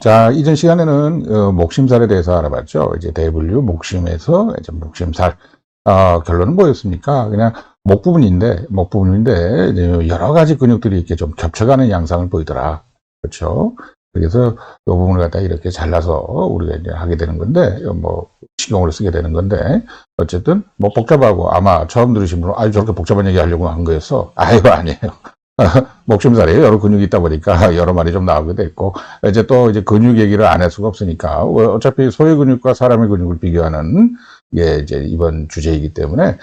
자, 이전 시간에는 목심살에 대해서 알아봤죠. 이제 대분류 목심에서 이제 목심살. 결론은 뭐였습니까? 그냥 목 부분인데 이제 여러 가지 근육들이 이렇게 좀 겹쳐가는 양상을 보이더라. 그렇죠? 그래서 이 부분을 갖다 이렇게 잘라서 우리가 이제 하게 되는 건데, 뭐 신경을 쓰게 되는 건데, 어쨌든 뭐 복잡하고 아마 처음 들으신 분은 저렇게 복잡한 얘기 하려고 한 거였어. 아니에요. 목심살에 여러 근육이 있다 보니까 여러 말이 좀 나오게 됐고, 이제 또 이제 근육 얘기를 안 할 수가 없으니까, 어차피 소의 근육과 사람의 근육을 비교하는 게 이제 이번 주제이기 때문에,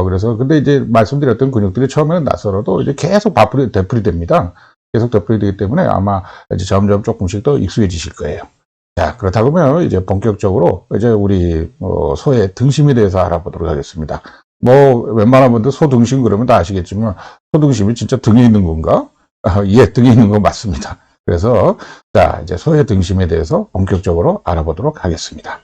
그래서 근데 이제 말씀드렸던 근육들이 처음에는 낯설어도 이제 계속 되풀이 됩니다. 계속 되풀이 되기 때문에 아마 이제 점점 조금씩 더 익숙해지실 거예요. 자, 그렇다 보면 이제 본격적으로 이제 우리 소의 등심에 대해서 알아보도록 하겠습니다. 뭐 웬만한 분들 소 등심 그러면 다 아시겠지만 소 등심이 진짜 등에 있는 건가? 예, 등에 있는 거 맞습니다. 그래서 자, 이제 소의 등심에 대해서 본격적으로 알아보도록 하겠습니다.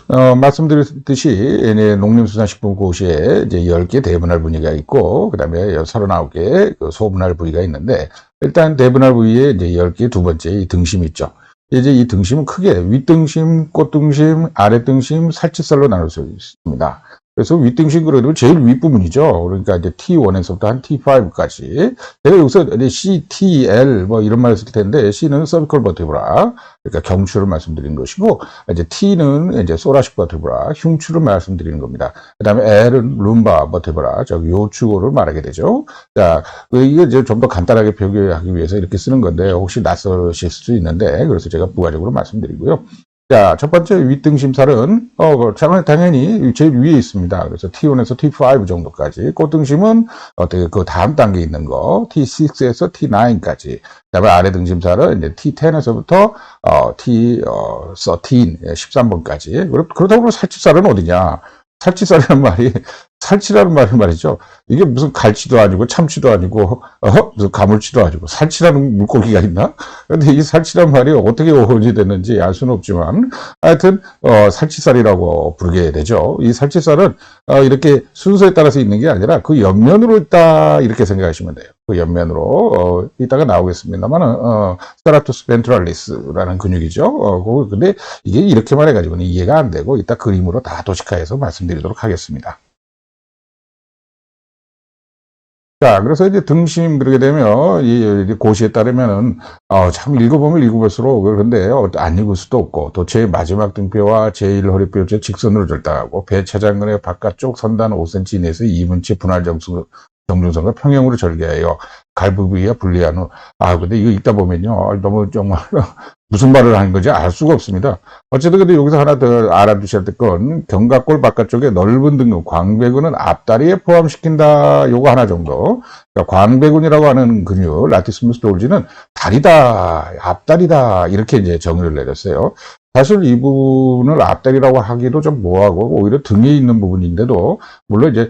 말씀드렸듯이 농림수산식품고시에 이제 10개 대분할 부위가 있고, 그 다음에 39개 그 소분할 부위가 있는데, 일단 대분할 부위에 이제 10개 두 번째 이 등심이 있죠. 이제 이 등심은 크게 윗등심, 꽃등심, 아랫등심, 살치살로 나눌 수 있습니다. 그래서 윗등심 그래도 제일 윗부분이죠. 그러니까 이제 T1에서부터 한 T5까지. 제가 여기서 C, T, L 뭐 이런 말을 쓸 텐데, C는 cervical vertebra, 그러니까 경추를 말씀드린 것이고, 이제 T는 이제 thoracic vertebra, 흉추를 말씀드리는 겁니다. 그 다음에 L은 lumbar vertebra, 요추고를 말하게 되죠. 자, 이게 이제 좀 더 간단하게 표기하기 위해서 이렇게 쓰는 건데, 혹시 낯설실 수 있는데, 그래서 제가 부가적으로 말씀드리고요. 자, 첫 번째 윗등심살은, 당연히 제일 위에 있습니다. 그래서 T1에서 T5 정도까지. 꽃등심은 어떻게 그 다음 단계에 있는 거, T6에서 T9까지. 그 다음에 아래 등심살은 이제 T10에서부터, T13, 13번까지. 그렇다고 그러면 살치살은 어디냐? 살치라는 말이 말이죠. 이게 무슨 갈치도 아니고 참치도 아니고 무슨 가물치도 아니고 살치라는 물고기가 있나? 근데 이 살치란 말이 어떻게 어원이 됐는지 알 수는 없지만 하여튼 살치살이라고 부르게 되죠. 이 살치살은 이렇게 순서에 따라서 있는 게 아니라 그 옆면으로 있다 이렇게 생각하시면 돼요. 그 옆면으로 이따가 나오겠습니다만은 스트라토스 벤트럴리스라는 근육이죠. 근데 이게 이렇게만 해가지고는 이해가 안 되고 이따 그림으로 다 도식화해서 말씀드리도록 하겠습니다. 자, 그래서 이제 등심 그러게 되면, 이 고시에 따르면은, 참 읽어보면 읽어볼수록, 그런데 안 읽을 수도 없고, 또 제 마지막 등뼈와 제1허리뼈 직선으로 절단하고, 배 차장근의 바깥쪽 선단 5cm 이내에서 2분치 분할 정중선과 평형으로 절개하여 갈부 부위와 분리한 후, 근데 이거 읽다 보면요, 너무 정말, 무슨 말을 하는 건지 알 수가 없습니다. 어쨌든 근데 여기서 하나 더 알아두셔야 될 건 견갑골 바깥쪽에 넓은 등근, 광배근은 앞다리에 포함시킨다. 요거 하나 정도. 그러니까 광배근이라고 하는 근육, 라티스무스 돌지는 다리다, 앞다리다 이렇게 이제 정의를 내렸어요. 사실 이 부분을 앞다리라고 하기도 좀 뭐하고 오히려 등에 있는 부분인데도 물론 이제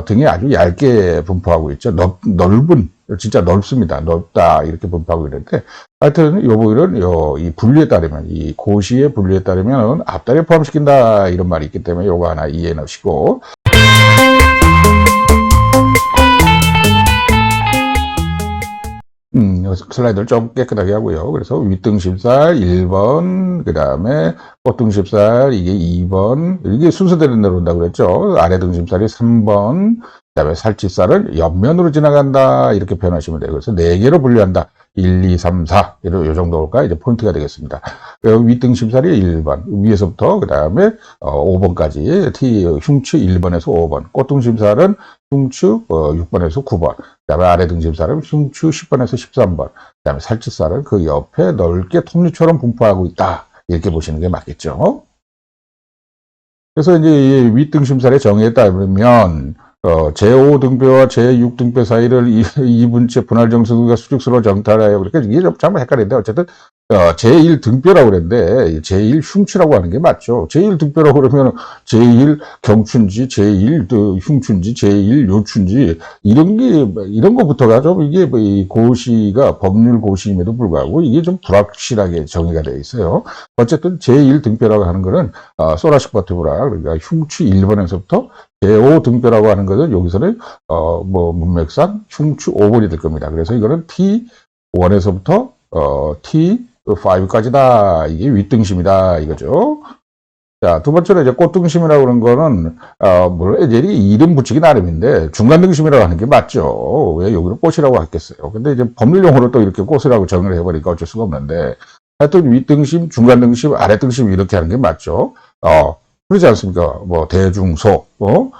등에 아주 얇게 분포하고 있죠. 넓은 진짜 넓습니다. 넓다 이렇게 분포하고 있는데 하여튼 이 부분은 이 분류에 따르면 이 고시의 분류에 따르면 앞다리에 포함시킨다 이런 말이 있기 때문에 요거 하나 이해해 놓으시고 슬라이드를 좀 깨끗하게 하고요. 그래서 윗등심살 1번, 그 다음에 꽃등심살 이게 2번, 이게 순서대로 내려온다고 그랬죠. 아래등심살이 3번, 그 다음에 살치살은 옆면으로 지나간다. 이렇게 표현하시면 돼요. 그래서 4개로 분류한다. 1, 2, 3, 4. 요 정도가 이제 포인트가 되겠습니다. 윗등심살이 1번, 위에서부터, 그 다음에 5번까지, 흉추 1번에서 5번. 꽃등심살은 흉추 6번에서 9번. 그 다음에 아래등심살은 흉추 10번에서 13번. 그 다음에 살치살은 그 옆에 넓게 톱니처럼 분포하고 있다. 이렇게 보시는 게 맞겠죠. 그래서 이제 이 윗등심살의 정의에 따르면, 제5등뼈와 제6등뼈 사이를 2분치 분할 정수가 수직선으로 정탈하여, 그러니까 이게 좀 헷갈리는데, 어쨌든, 제1등뼈라고 그랬는데, 제1흉추라고 하는 게 맞죠. 제1등뼈라고 그러면, 제1경추인지, 제1흉추인지, 제1요추인지, 이런 거부터가 좀, 이게 이 고시가 법률 고시임에도 불구하고, 이게 좀 불확실하게 정의가 되어 있어요. 어쨌든, 제1등뼈라고 하는 거는, 소라식 버티브라, 그러니까 흉추 1번에서부터, 제5등뼈라고 하는 것은 여기서는 문맥상 흉추 5번이 될 겁니다. 그래서 이거는 T1에서부터 5까지다. 이게 윗등심이다. 이거죠. 자, 두 번째로 이제 꽃등심이라고 그런 거는, 물론 애들이 이름 붙이기 나름인데, 중간등심이라고 하는 게 맞죠. 왜 여기를 꽃이라고 했겠어요. 근데 이제 법률용어로 또 이렇게 꽃이라고 정의를 해버리니까 어쩔 수가 없는데, 하여튼 윗등심, 중간등심, 아래등심 이렇게 하는 게 맞죠. 그러지 않습니까? 뭐, 대중소, 뭐,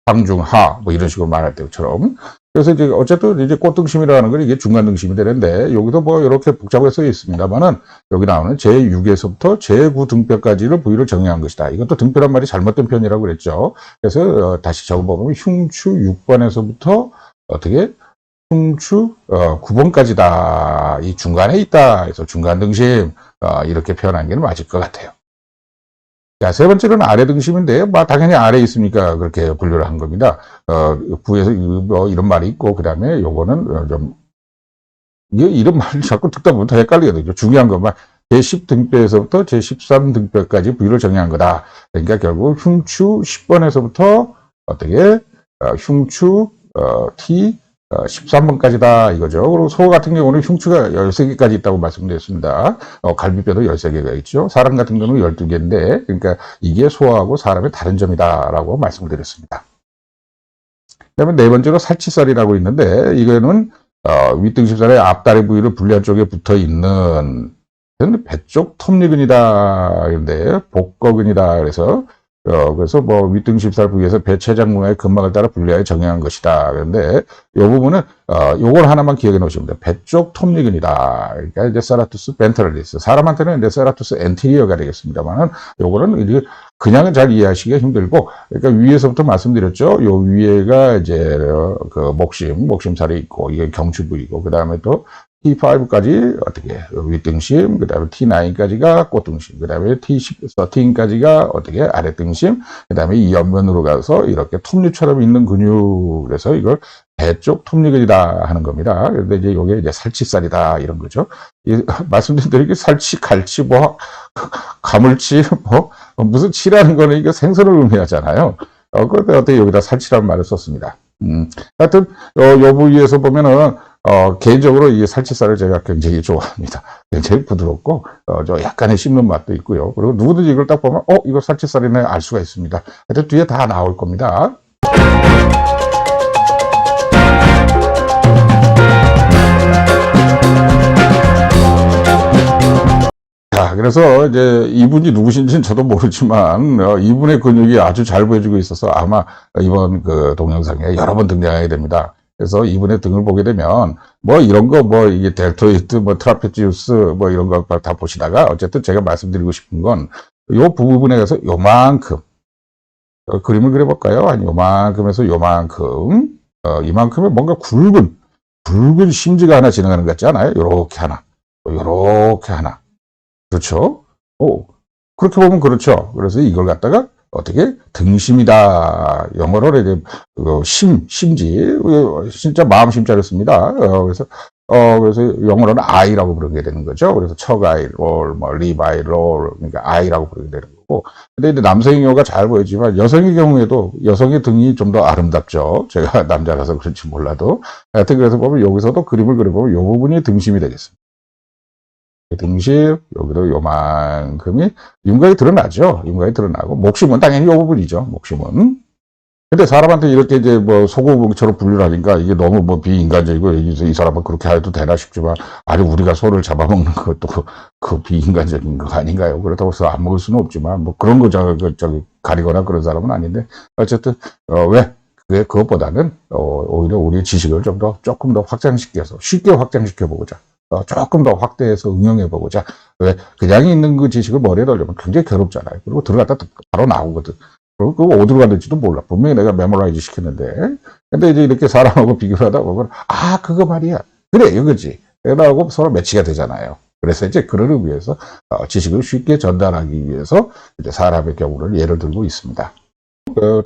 상중하, 뭐 이런 식으로 말할 때처럼. 그래서 이제 어쨌든 이제 꽃등심이라는 건 이게 중간등심이 되는데, 여기도 뭐 이렇게 복잡하게 써 있습니다만은, 여기 나오는 제6에서부터 제9 등뼈까지를 부위를 정의한 것이다. 이것도 등뼈란 말이 잘못된 표현이라고 그랬죠. 그래서 다시 적어보면 흉추 6번에서부터 어떻게 흉추 9번까지다. 이 중간에 있다. 그래서 중간등심 이렇게 표현하는 게 맞을 것 같아요. 자, 세 번째는 아래 등심인데, 뭐, 당연히 아래에 있으니까 그렇게 분류를 한 겁니다. 구에서 뭐 이런 말이 있고, 그 다음에 요거는 좀, 이런 말을 자꾸 듣다 보면 더 헷갈리게 되죠. 중요한 것만, 제10등뼈에서부터 제13등뼈까지 부위를 정의한 거다. 그러니까 결국 흉추 10번에서부터 어떻게, 흉추, T, 13번까지다 이거죠. 그리고 소 같은 경우는 흉추가 13개까지 있다고 말씀드렸습니다. 갈비뼈도 13개가 있죠. 사람 같은 경우는 12개인데, 그러니까 이게 소하고 사람의 다른 점이다라고 말씀을 드렸습니다. 그 다음에 네 번째로 살치살이라고 있는데, 이거는 윗등심살의 앞다리 부위를 분리한 쪽에 붙어 있는 배쪽 톱니근이다. 그런데 복거근이다. 그래서 뭐 윗등심살 부위에서 배췌장 문화의 근막을 따라 분리하여 정의한 것이다. 그런데 이 부분은 요걸 하나만 기억해 놓으시면 돼요. 배쪽 톱니근이다. 그러니까 이제 세라투스 벤트럴리스. 사람한테는 이제 세라투스 엔티리어가 되겠습니다만은 요거는 그냥은 잘 이해하시기가 힘들고, 그러니까 위에서부터 말씀드렸죠. 요 위에가 이제 그 목심살이 있고 이게 경추 부위고, 그 다음에 또 T5까지 어떻게 윗등심, 그 다음에 T9까지가 꽃등심, 그 다음에 T13까지가 어떻게 아랫등심, 그 다음에 이 옆면으로 가서 이렇게 톱니처럼 있는 근육, 그래서 이걸 배쪽 톱니근이다 하는 겁니다. 그런데 이제 요게 이제 살치살이다 이런 거죠. 말씀드린 대로 이게 살치, 갈치, 뭐 가물치, 뭐 무슨 치라는 거는 이게 생선을 의미하잖아요. 그런데 어떻게 여기다 살치라는 말을 썼습니다. 하여튼 요 부위에서 보면은 개인적으로 이 살치살을 제가 굉장히 좋아합니다. 굉장히 부드럽고, 약간의 씹는 맛도 있고요. 그리고 누구든지 이걸 딱 보면, 이거 살치살이네 알 수가 있습니다. 하여튼 뒤에 다 나올 겁니다. 자, 그래서 이제 이분이 누구신지는 저도 모르지만, 이분의 근육이 아주 잘 보여지고 있어서 아마 이번 그 동영상에 여러 번 등장하게 됩니다. 그래서 이분의 등을 보게 되면, 뭐 이런 거, 뭐 이게 델토이드, 뭐 트라페지우스, 뭐 이런 거 다 보시다가, 어쨌든 제가 말씀드리고 싶은 건, 요 부분에 가서 요만큼, 그림을 그려볼까요? 아니, 요만큼에서 요만큼, 이만큼의 뭔가 굵은 심지가 하나 지나가는 것 같지 않아요? 요렇게 하나, 요렇게 하나. 그렇죠? 그렇게 보면 그렇죠. 그래서 이걸 갖다가, 어떻게 등심이다. 영어로 이제 심지 진짜 마음 심자를 씁니다. 그래서 영어로는 I라고 부르게 되는 거죠. 그래서 척아이 롤, 뭐 리바이 롤, 그러니까 I라고 부르게 되는 거고. 근데 이제 남성의 경우가 잘 보이지만 여성의 경우에도 여성의 등이 좀 더 아름답죠. 제가 남자라서 그런지 몰라도. 하여튼 그래서 보면 여기서도 그림을 그려보면 이 부분이 등심이 되겠습니다. 등심, 여기도 요만큼이 윤곽이 드러나죠. 윤곽이 드러나고, 목심은 당연히 요 부분이죠. 목심은. 근데 사람한테 이렇게 이제 뭐 소고기처럼 분류를 하니까 이게 너무 뭐 비인간적이고, 이 사람은 그렇게 해도 되나 싶지만, 아니, 우리가 소를 잡아먹는 것도 그 비인간적인 거 아닌가요? 그렇다고 해서 안 먹을 수는 없지만, 뭐 그런 거 저기 가리거나 그런 사람은 아닌데, 어쨌든, 그것보다는, 오히려 우리의 지식을 조금 더 확장시켜서, 쉽게 확장시켜보고자. 조금 더 확대해서 응용해보고자. 왜? 그냥 있는 그 지식을 머리에 넣으려면 굉장히 괴롭잖아요. 그리고 들어갔다 바로 나오거든. 그리고 그거 어디로 갔는지도 몰라. 분명히 내가 메모라이즈 시켰는데. 근데 이제 이렇게 사람하고 비교를 하다 보면, 그거 말이야. 그래, 이거지. 그러고 서로 매치가 되잖아요. 그래서 이제 그런 의미에서 지식을 쉽게 전달하기 위해서 이제 사람의 경우를 예를 들고 있습니다.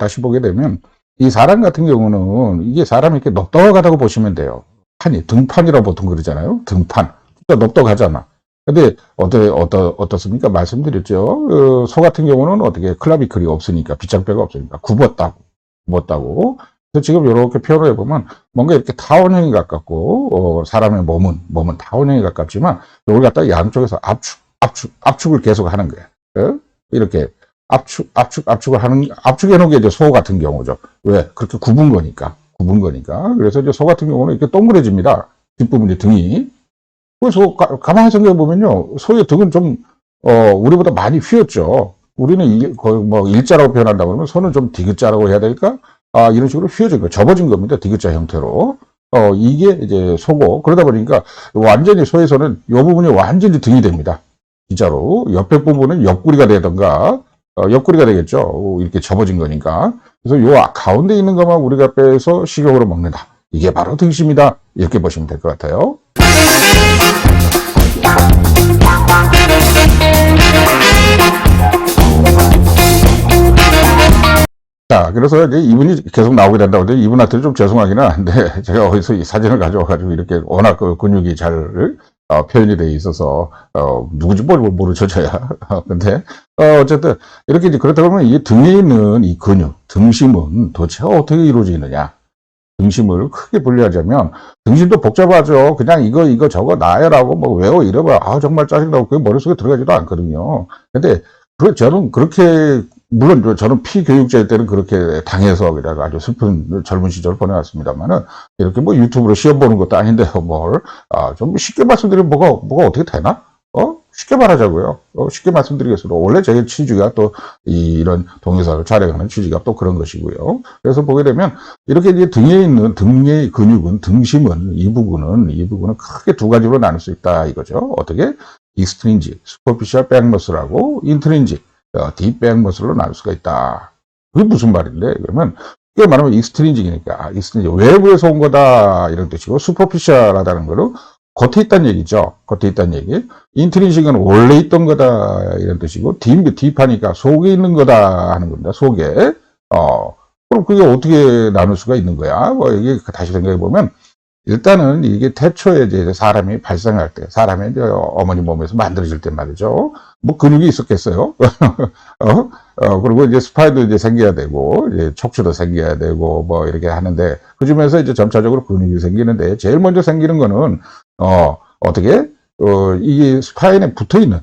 다시 보게 되면, 이 사람 같은 경우는 이게 사람이 이렇게 넙떡하다고 보시면 돼요. 등판이라고 보통 그러잖아요. 등판. 진짜 넙떡하잖아. 근데, 어떻습니까? 말씀드렸죠. 소 같은 경우는 어떻게 클라비클이 없으니까, 빗장뼈가 없으니까, 굽었다고. 그래서 지금 이렇게 표현을 해보면 뭔가 이렇게 타원형에 가깝고, 사람의 몸은 타원형에 가깝지만, 이걸 갖다가 양쪽에서 압축을 계속 하는 거예요. 예? 이렇게 압축을 하는, 압축해 놓은 게 이제 소 같은 경우죠. 왜? 그렇게 굽은 거니까. 그래서 이제 소 같은 경우는 이렇게 동그래집니다. 뒷부분이 등이. 그래서 가만히 생각해 보면요. 소의 등은 좀, 우리보다 많이 휘었죠. 우리는 거의 뭐 일자라고 표현한다고 그러면 소는 좀 디귿자라고 해야 될까? 이런 식으로 휘어진 거, 접어진 겁니다. 디귿자 형태로. 이게 이제 소고, 그러다 보니까 완전히 소에서는 이 부분이 완전히 등이 됩니다. 진짜로. 옆에 부분은 옆구리가 되던가, 옆구리가 되겠죠. 이렇게 접어진 거니까. 그래서 요 가운데 있는 것만 우리가 빼서 식용으로 먹는다. 이게 바로 등심이다. 이렇게 보시면 될 것 같아요. 자, 그래서 이제 이분이 계속 나오게 된다고 하는데, 이분한테 좀 죄송하기는 한데, 제가 어디서 이 사진을 가져와가지고 이렇게 워낙 그 근육이 잘, 표현이 돼 있어서, 누구지 모르죠, 저야. 근데, 어쨌든, 이렇게 이제 그렇다 보면 이 등에 있는 이 근육, 등심은 도대체 어떻게 이루어지느냐. 등심을 크게 분류하자면, 등심도 복잡하죠. 그냥 이거 저거 나야라고 뭐 외워 이러면, 정말 짜증나고 그게 머릿속에 들어가지도 않거든요. 근데, 저는 그렇게, 물론 저는 피교육자일 때는 그렇게 당해서 그래가 아주 슬픈 젊은 시절을 보내왔습니다만은, 이렇게 뭐 유튜브로 시험 보는 것도 아닌데, 좀 쉽게 말씀드리면 뭐가 어떻게 되나? 쉽게 말하자고요. 쉽게 말씀드리겠습니다. 원래 제 취지가 또 이런 동영상을 촬영하는 취지가 또 그런 것이고요. 그래서 보게 되면 이렇게 이제 등에 있는 등의 근육은, 등심은 이 부분은 크게 두 가지로 나눌 수 있다 이거죠. 어떻게? 익스트린직, 슈퍼피셜 백머슬하고 인트린직, 딥 백머슬로 나눌 수가 있다. 그게 무슨 말인데? 그러면 이게 말하면 익스트린직이니까 외부에서 온 거다 이런 뜻이고, 슈퍼피셜하다는 거는 겉에 있다는 얘기죠. 겉에 있다는 얘기. 인트린식은 원래 있던 거다 이런 뜻이고, 딥하니까 속에 있는 거다 하는 겁니다. 속에. 그럼 그게 어떻게 나눌 수가 있는 거야? 이게 다시 생각해 보면, 일단은 이게 태초에 이제 사람이 발생할 때, 사람의 이제 어머니 몸에서 만들어질 때 말이죠. 뭐 근육이 있었겠어요? 그리고 이제 스파이도 이제 생겨야 되고, 이제 척추도 생겨야 되고, 뭐 이렇게 하는데, 그 중에서 이제 점차적으로 근육이 생기는데, 제일 먼저 생기는 거는, 어떻게? 이게 스파인에 붙어 있는,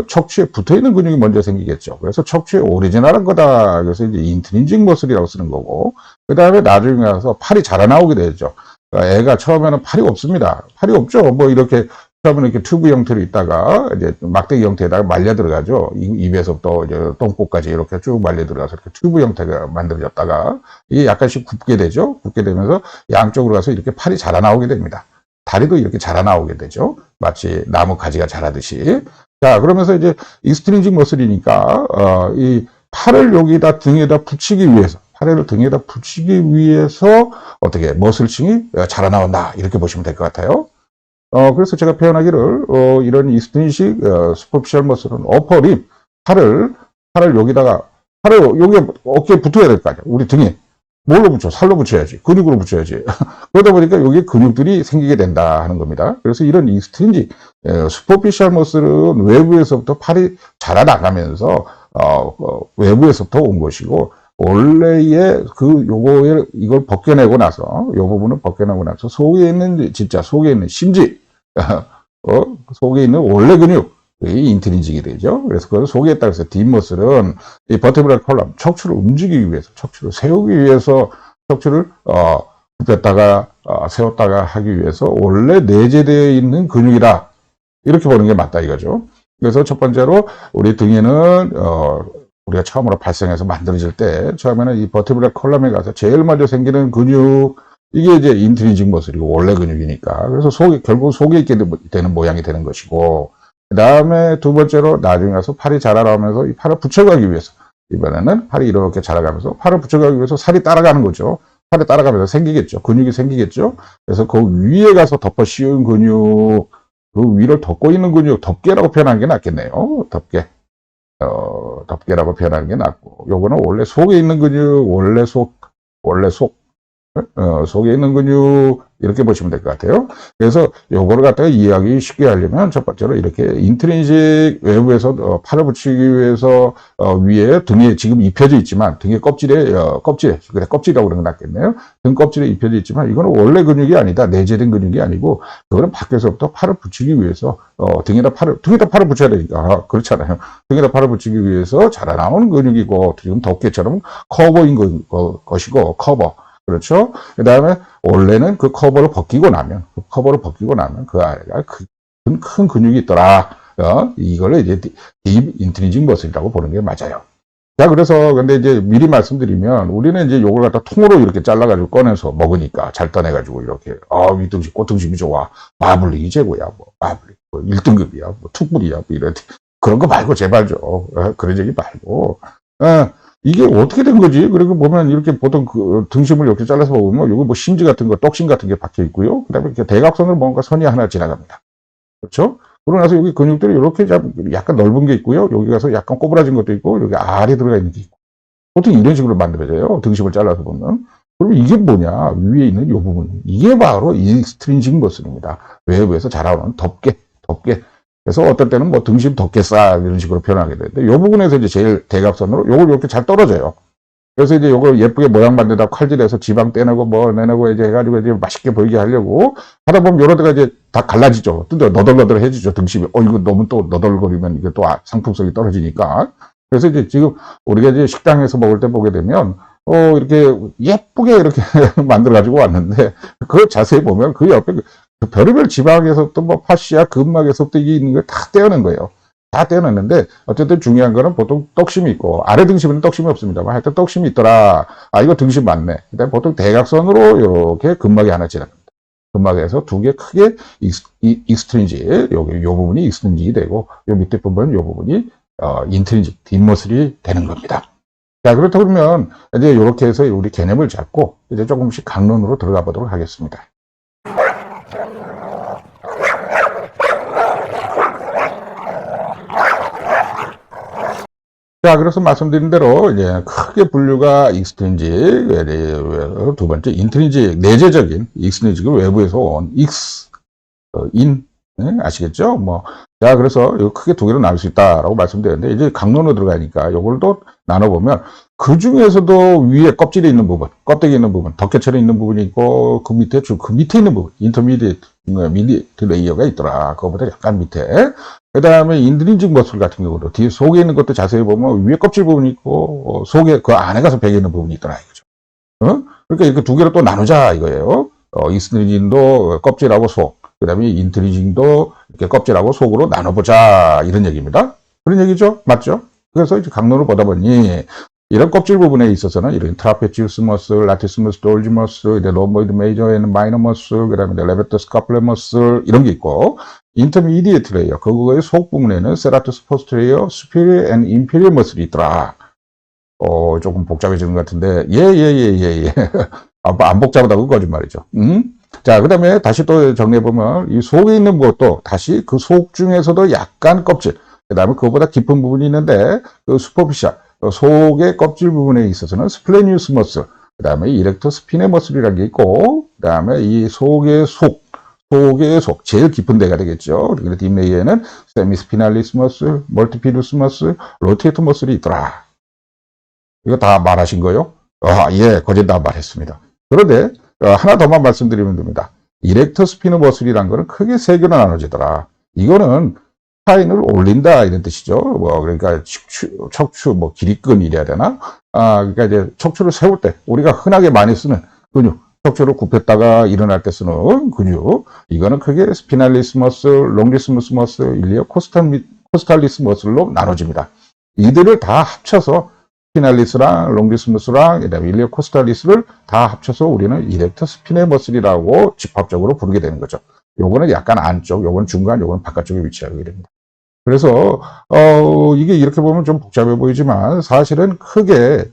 척추에 붙어 있는 근육이 먼저 생기겠죠. 그래서 척추에 오리지널한 거다. 그래서 이제 인트린직 머슬이라고 쓰는 거고, 그 다음에 나중에 가서 팔이 자라나오게 되죠. 애가 처음에는 팔이 없습니다. 팔이 없죠. 뭐 이렇게 처음에는 이렇게 튜브 형태로 있다가 이제 막대기 형태에다가 말려 들어가죠. 입에서부터 이제 똥꼬까지 이렇게 쭉 말려 들어가서 이렇게 튜브 형태가 만들어졌다가 이게 약간씩 굽게 되죠. 굽게 되면서 양쪽으로 가서 이렇게 팔이 자라나오게 됩니다. 다리도 이렇게 자라나오게 되죠. 마치 나무 가지가 자라듯이. 자, 그러면서 이제 익스트린직 머슬이니까 이 팔을 여기다 등에다 붙이기 위해서, 팔을 등에다 붙이기 위해서 어떻게 머슬층이 자라나온다 이렇게 보시면 될 것 같아요. 그래서 제가 표현하기를 이런 익스트린식 슈퍼피셜 머슬은 어퍼립, 팔을 여기다가, 팔을 여기에 어깨에 붙어야 될 거 아니야. 우리 등에. 뭘로 붙여? 살로 붙여야지. 근육으로 붙여야지. 그러다 보니까 여기에 근육들이 생기게 된다 하는 겁니다. 그래서 이런 익스트린직 슈퍼피셜 머슬은 외부에서부터 팔이 자라나가면서 외부에서부터 온 것이고, 원래의 이걸 벗겨내고 나서, 이 부분을 벗겨내고 나서, 속에 있는 심지, 속에 있는 원래 근육, 이 인트린직이 되죠. 그래서 그걸 속에 있다 그래서 딥머슬은 이 버테브랄 컬럼, 척추를 움직이기 위해서, 척추를 세우기 위해서, 척추를, 굽혔다가, 세웠다가 하기 위해서 원래 내재되어 있는 근육이다. 이렇게 보는 게 맞다 이거죠. 그래서 첫 번째로 우리 등에는, 우리가 처음으로 발생해서 만들어질 때, 처음에는 이 버테브랄 컬럼에 가서 제일 먼저 생기는 근육, 이게 이제 인트린직 머슬이고 원래 근육이니까. 그래서 결국 속에 있게 되는 모양이 되는 것이고, 그 다음에 두 번째로 나중에 가서 팔이 자라나오면서 이 팔을 붙여가기 위해서, 이번에는 팔이 이렇게 자라가면서 팔을 붙여가기 위해서 살이 따라가는 거죠. 팔이 따라가면서 생기겠죠. 근육이 생기겠죠. 그래서 그 위에 가서 덮어 씌운 근육, 그 위를 덮고 있는 근육, 덮개라고 표현하는 게 낫겠네요. 덮개라고 표현하는 게 낫고, 요거는 원래 속에 있는 근육, 원래 속, 속에 있는 근육 이렇게 보시면 될 것 같아요. 그래서 요거를 갖다가 이해하기 쉽게 하려면 첫 번째로 이렇게 인트리직 외부에서 팔을 붙이기 위해서 위에 등에 지금 입혀져 있지만 등에 껍질에 그래 껍질이라고 그러는 게 낫겠네요. 등 껍질에 입혀져 있지만 이거는 원래 근육이 아니다. 내재된 근육이 아니고 그거는 밖에서부터 팔을 붙이기 위해서 등에다 팔을 붙여야 되니까 그렇잖아요. 등에다 팔을 붙이기 위해서 자라나온 근육이고 지금 덮개처럼 커버인 것이고 커버. 그렇죠? 그 다음에 원래는 그 커버를 벗기고 나면 그 아래가 큰 근육이 있더라. 이거를 이제 딥 인트리직 머슬이라고 보는 게 맞아요. 자, 그래서 근데 이제 미리 말씀드리면 우리는 이제 요걸 갖다 통으로 이렇게 잘라가지고 꺼내서 먹으니까 잘 떠내가지고 이렇게 윗등심, 꽃등심이 좋아. 마블링이 최고야. 마블링. 1등급이야. 투뿔이야. 이런 그런 거 말고 제발 좀 그런 얘기 말고. 이게 어떻게 된 거지? 그리고 보면 이렇게 보통 그 등심을 이렇게 잘라서 먹으면 요거 뭐 심지 같은 거, 떡심 같은 게 박혀 있고요. 그 다음에 이렇게 대각선으로 뭔가 선이 하나 지나갑니다. 그렇죠? 그러고 나서 여기 근육들이 이렇게 약간 넓은 게 있고요. 여기 가서 약간 꼬부라진 것도 있고, 여기 알이 들어가 있는 게 있고. 보통 이런 식으로 만들어져요. 등심을 잘라서 보면. 그럼 이게 뭐냐? 위에 있는 이 부분. 이게 바로 익스트린직 머슬입니다. 외부에서 자라오는 덮개. 그래서 어떨 때는 뭐 등심 덮개살 이런 식으로 표현하게 되는데 이 부분에서 이제 제일 대각선으로 요걸 이렇게 잘 떨어져요. 그래서 이제 요걸 예쁘게 모양 만들다 칼질해서 지방 떼내고 뭐 내내고 이제 해가지고 이제 맛있게 보이게 하려고 하다 보면 요런 데가 이제 다 갈라지죠. 너덜너덜해지죠. 등심이. 이거 너무 또 너덜거리면 이게 또 상품성이 떨어지니까. 그래서 이제 지금 우리가 이제 식당에서 먹을 때 보게 되면 이렇게 예쁘게 이렇게 만들어가지고 왔는데 그걸 자세히 보면 그 옆에 그 별의별 지방에서부터 뭐 파시아, 근막에서부터 이게 있는 걸 다 떼어낸 거예요. 다 떼어냈는데 어쨌든 중요한 거는 보통 떡심이 있고 아래 등심에는 떡심이 없습니다만 하여튼 떡심이 있더라. 이거 등심 맞네. 그다음에 보통 대각선으로 이렇게 근막이 하나 지납니다. 근막에서 두 개 크게 익스트린직 요 부분이 익스트린직이 되고 요 밑에 부분은 요 부분이 인트린직 뒷머슬이 되는 겁니다. 자, 그렇다 그러면 이제 이렇게 해서 우리 개념을 잡고 이제 조금씩 강론으로 들어가 보도록 하겠습니다. 자, 그래서 말씀드린 대로 이제 크게 분류가 익스트린직, 두 번째 인트린직, 내재적인 익스트린직을 외부에서 온 인, 네? 아시겠죠? 자, 그래서 크게 두 개로 나눌 수 있다라고 말씀드렸는데 이제 강론으로 들어가니까 이걸 또 나눠보면 그 중에서도 위에 껍질에 있는 부분, 껍데기 있는 부분, 덮개처럼 있는 부분이 있고 그 밑에 있는 부분, 미디에이트 레이어가 있더라. 그거보다 약간 밑에. 그 다음에 인트린직 머슬 같은 경우도 뒤에 속에 있는 것도 자세히 보면 위에 껍질 부분이 있고 속에 그 안에 가서 배겨 있는 부분이 있더라 이거죠. 그러니까 이렇게 두 개로 또 나누자 이거예요. 익스트린직도 껍질하고 속, 그 다음에 인트린직도 이렇게 껍질하고 속으로 나눠보자 이런 얘기입니다. 그런 얘기죠, 맞죠? 그래서 이제 강론을 보다 보니 이런 껍질 부분에 있어서는 이런 트라페치우스 머슬, 라티스머스, 돌지 머슬, 로모이드 메이저 앤 마이너 머슬, 그 다음에 레베터 스카플레 머슬 이런 게 있고 인터미디에이트 레이어, 그거의 속 부분에는 세라투스 포스트레이어, 수피리어 앤 인피리어 머슬이 있더라. 조금 복잡해지는 것 같은데 예. 안 복잡하다고 거짓말이죠. 자, 그 다음에 다시 또 정리해보면 이 속에 있는 것도 다시 그 속 중에서도 약간 껍질, 그 다음에 그거보다 깊은 부분이 있는데 그 슈퍼피셜, 속의 껍질 부분에 있어서는 스플레니우스 머슬, 그 다음에 이렉터 스피네 머슬이라는 게 있고, 그 다음에 이 속의 속, 제일 깊은 데가 되겠죠. 그리고 뒷레이에는 세미스피날리스 머슬, 멀티피루스 머슬, 로테이터 머슬이 있더라. 이거 다 말하신 거요? 예, 거진 다 말했습니다. 그런데 하나 더만 말씀드리면 됩니다. 이렉터 스피너 머슬이란 거는 크게 세 개로 나눠지더라. 이거는 스파인을 올린다 이런 뜻이죠. 그러니까 척추 기립근이래야 되나? 그러니까 이제 척추를 세울 때 우리가 흔하게 많이 쓰는 근육, 척추를 굽혔다가 일어날 때 쓰는 근육. 이거는 크게 스피날리스 머슬, 롱리스무스 머슬, 일리어 코스탈리스 머슬로 나눠집니다. 이들을 다 합쳐서 스피날리스랑 롱리스무스랑 그다음에 일리어 코스탈리스를 다 합쳐서 우리는 이렉터 스피네 머슬이라고 집합적으로 부르게 되는 거죠. 요거는 약간 안쪽, 요거는 중간, 요거는 바깥쪽에 위치하게 됩니다. 그래서 이게 이렇게 보면 좀 복잡해 보이지만 사실은 크게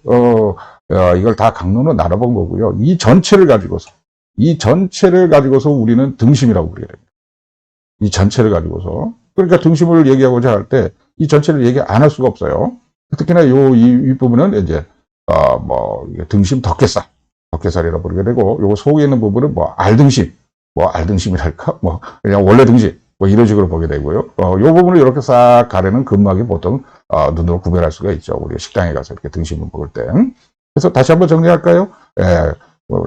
이걸 다 강론으로 나눠본 거고요. 이 전체를 가지고서 우리는 등심이라고 부르게 됩니다. 이 전체를 가지고서. 그러니까 등심을 얘기하고자 할 때 이 전체를 얘기 안 할 수가 없어요. 특히나 이 부분은 이제 등심 덮개살, 덕계살이라고 부르게 되고, 요거 속에 있는 부분은 뭐 알등심, 뭐 알등심이랄까, 뭐 그냥 원래 등심, 뭐 이런 식으로 보게 되고요. 요 부분을 이렇게 싹 가르는 근막이 보통 눈으로 구별할 수가 있죠. 우리 식당에 가서 이렇게 등심을 먹을 때. 그래서 다시 한번 정리할까요? 예.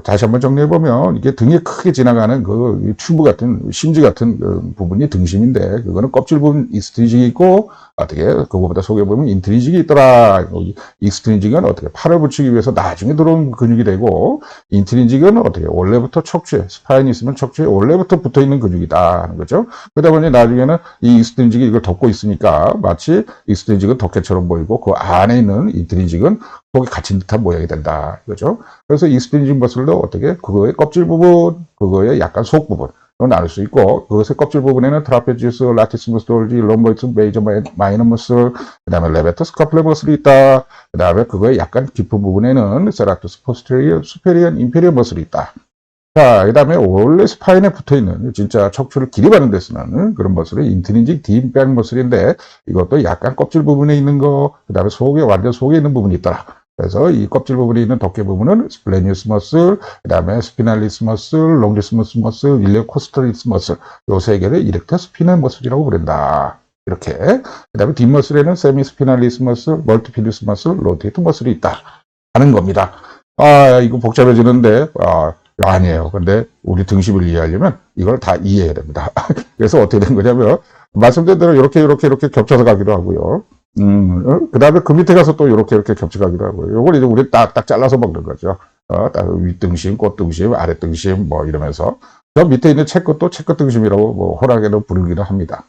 다시 한번 정리해보면, 이게 등에 크게 지나가는 그 튜브 같은, 심지 같은 그 부분이 등심인데, 그거는 껍질 부분 익스트린직이 있고, 어떻게, 그거보다 속에 보면 인트린직이 있더라. 익스트린직은 어떻게, 팔을 붙이기 위해서 나중에 들어온 근육이 되고, 인트린직은 어떻게, 원래부터 척추에, 스파인이 있으면 척추에 원래부터 붙어 있는 근육이다. 하는 거죠. 그러다 보니 나중에는 이 익스트린직이 이걸 덮고 있으니까, 마치 익스트린직은 덮개처럼 보이고, 그 안에 있는 인트린직은 속에 갇힌 듯한 모양이 된다. 이거죠. 그래서 익스트린직 머슬도 어떻게 그거의 껍질 부분, 그거의 약간 속 부분으로 나눌 수 있고, 그것의 껍질 부분에는 트라페지우스, 라티스무스 돌지, 롬보이드, 메이저, 마이너 머슬, 그 다음에 레베터스 커플레 머슬이 있다. 그 다음에 그거의 약간 깊은 부분에는 세라투스 포스테리어, 수페리언, 인페리어 머슬이 있다. 자, 그 다음에 원래 스파인에 붙어 있는 진짜 척추를 기립하는 데 쓰는 그런 머슬이 인트린직 딥백 머슬인데, 이것도 약간 껍질 부분에 있는 거, 그 다음에 속에, 완전 속에 있는 부분이 있더라. 그래서 이 껍질 부분에 있는 덮개 부분은 스플레니우스 머슬, 그 다음에 스피날리스 머슬, 롱기스무스 머슬, 일리오코스터리스 머슬, 요 세 개를 이렉터 스피널 머슬이라고 부른다. 이렇게. 그 다음에 뒷머슬에는 세미 스피날리스 머슬, 멀티피디스 머슬, 로테이트 머슬이 있다. 하는 겁니다. 이거 복잡해지는데, 아니에요. 근데 우리 등심을 이해하려면 이걸 다 이해해야 됩니다. 그래서 어떻게 된 거냐면, 말씀드린 대로 이렇게 겹쳐서 가기도 하고요. 그 다음에 그 밑에 가서 또 이렇게 겹쳐가기도 하고요. 요걸 이제 우리 딱 잘라서 먹는 거죠. 윗등심, 꽃등심, 아랫등심, 뭐 이러면서. 저 밑에 있는 채끝도 채끝 등심이라고 뭐 호락에도 부르기도 합니다.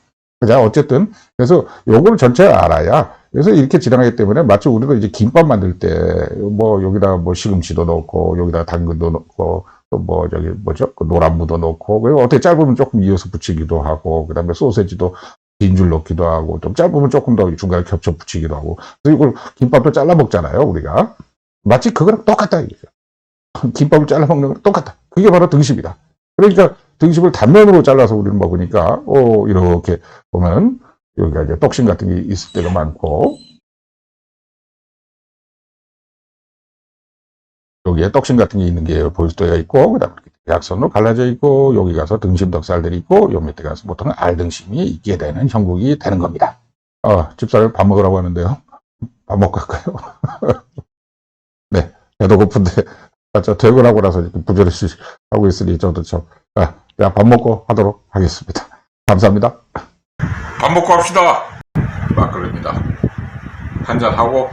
자, 어쨌든, 그래서 요걸 전체 알아야, 그래서 이렇게 지나가기 때문에 마치 우리가 이제 김밥 만들 때, 뭐 여기다 뭐 시금치도 넣고, 여기다 당근도 넣고, 또 뭐 저기 뭐죠? 그 노란무도 넣고, 그리고 어떻게 짧으면 조금 이어서 붙이기도 하고, 그 다음에 소세지도 긴 줄 넣기도 하고, 좀 짧으면 조금 더 중간에 겹쳐 붙이기도 하고, 그리고 이걸 김밥도 잘라 먹잖아요, 우리가. 마치 그거랑 똑같다, 이거죠. 김밥을 잘라 먹는 거랑 똑같다. 그게 바로 등심이다. 그러니까 등심을 단면으로 잘라서 우리는 먹으니까, 이렇게 보면, 여기가 이제 떡심 같은 게 있을 때가 많고, 여기에 떡심 같은 게 있는 게 보일 때가 있고, 그 다음에 대각선으로 갈라져 있고, 여기 가서 등심 덕살들이 있고, 요 밑에 가서 보통 알등심이 있게 되는 형국이 되는 겁니다. 집사람 밥 먹으라고 하는데요. 밥 먹고 갈까요? 네, 배도 고픈데, 저 퇴근하고 나서 이렇게 부지런히 하고 있으니 저도 그냥 밥 먹고 하도록 하겠습니다. 감사합니다. 밥 먹고 합시다. 막걸리입니다. 한잔하고